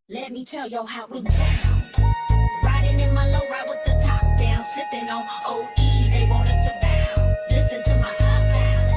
Let me tell y'all how we down. Riding in my low ride with the top down, sipping on OE. They wanted to bow. Listen to my house.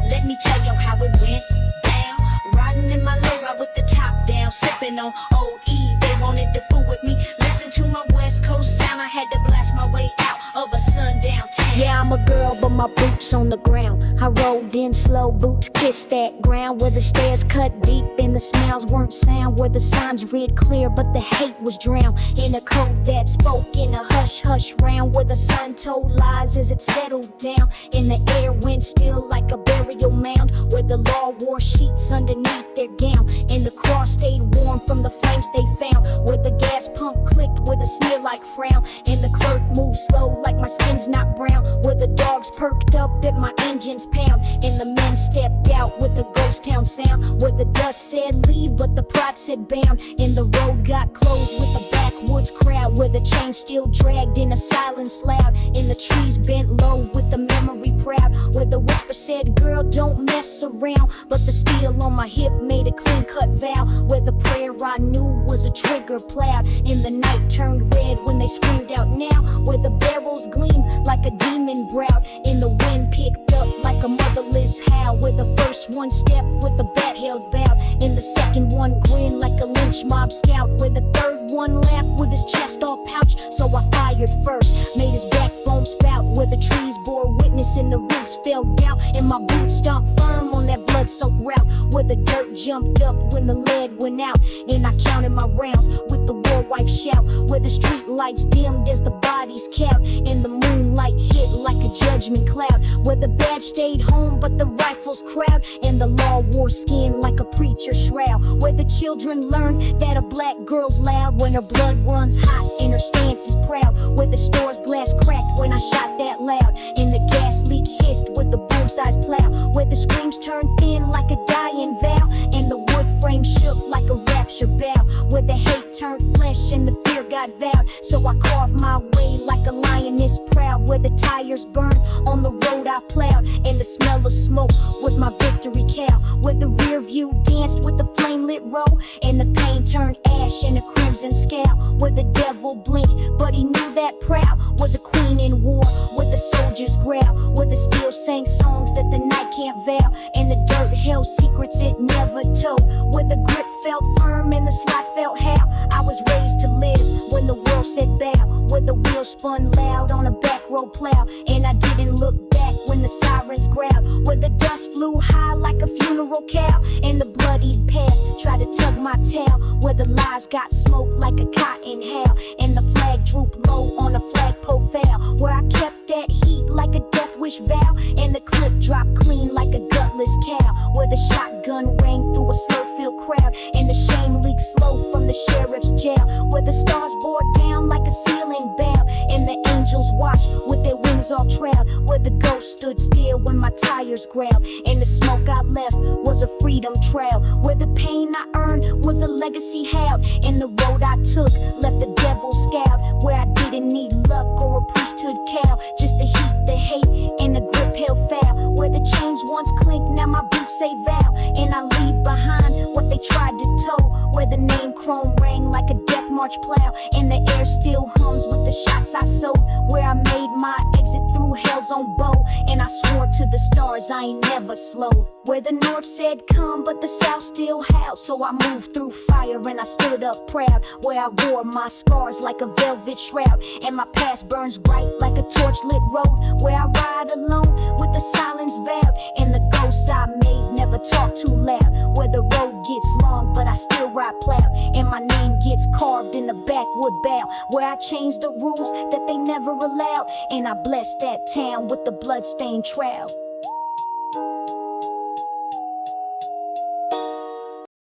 Let me tell y'all how it went down. Riding in my low ride with the top down, sipping on OE. They wanted to fool with me. Listen to my West Coast sound. I had to blast my way out of a sundown town. Yeah, I'm a girl, but my boots on the ground. I rolled in slow, boots kissed that ground. Where the stairs cut deep and the smiles weren't sound. Where the signs read clear, but the hate was drowned in a code that spoke in a hush-hush round. Where the sun told lies as it settled down. And the air went still like a burial mound. Where the law wore sheets underneath their gown. And the cross stayed warm from the flames they found. Where the gas pump clicked with a sneer-like frown. And the clerk moved slow like my skin's not brown. Where the dogs perked up at my engine's pound. And the men stepped out with a ghost town sound. Where the dust said leave but the pride said bound. And the road got closed with a backwoods crowd. Where the chain still dragged in a silence loud. And the trees bent low with the memory proud. Where the whisper said girl don't mess around. But the steel on my hip made a clean cut vow. Where the prayer I knew was a trigger plowed. And the night turned red when they screamed out now. Where the barrels gleamed like a demon browed. And the wind picked up like a motherless howl. Where the first one stepped with the bat held bowed. And the second one grinned like a lynch mob scout. Where the third one laughed with his chest all pouched. So I fired first, made his backbone spout. Where the trees bore witness and the roots fell down. And my boots stomped firm on that blood-soaked route. Where the dirt jumped up when the lead went out. And I counted my rounds with the war wife shout. Where the street lights dimmed as the bodies count. And the moonlight hit like a judgment cloud. Where the badge stayed home but the rifles crowd. And the law wore skin like a preacher's shroud. Where the children learned that a black girl's loud when her blood runs hot and her stance is proud. Where the store's glass cracked when I shot that loud. And the gas leak hissed with the boom-sized plow. Where the screams turned thin like a dying vow. And the wood frame shook like a rapture bow. Where the hate turned flesh and the fear got vowed. So I carved my way like a lioness proud. Where the tires burned on the road I plowed. And the smell of smoke was my victory cow. Where the rear view danced with the flame lit road. And the pain turned ash in a crimson scowl. Where the devil blinked but he knew that proud was a queen in war. Where the soldiers growl. Where the steel sang songs that the night can't veil. And the dirt held secrets it never told. Where the grip felt firm and the slide felt how I was raised to live when the world said bow. Where the wheels spun loud on a back road plow. And I didn't look back when the sirens growled. Where the dust flew high like a funeral cow. And the bloodied past tried to tug my tail. Where the lies got smoked like a cotton hail. And the flag drooped low on a flagpole veil. Where I kept that heat like a death wish vow. And the clip dropped clean like a gutless cow. Where the shotgun rang through a slur-filled crowd. And the shame leaked slow from the sheriff's jail. Where the stars bore down like a ceiling bell. And the angels watched with their wings all trailed. Where the ghost stood still when my tires growled. And the smoke I left was a freedom trail. Where the pain I earned was a legacy held. And the road I took left the devil scowled. Where I didn't need luck or a priesthood cow. Just the heat, the hate, and the grip held foul. Where the chains once clinked, now my boots say vow. And I leave behind what they tried to tow. Where the name chrome rang like a death march plow. And the air still hums with the shots I sowed. Where I made my exit through hell's own bow. And I swore to the stars I ain't never slow. Where the north said come but the south still howled. So I moved through fire and I stood up proud. Where I wore my scars like a velvet shroud. And my past burns bright like a torch-lit road. Where I ride alone with the silence veiled. And the ghost I made never talk too loud. Where the road gets long but I still ride plowed. And my name gets carved in the backwood bow. Where I changed the rules that they never allowed. And I blessed that town with the bloodstained trowel.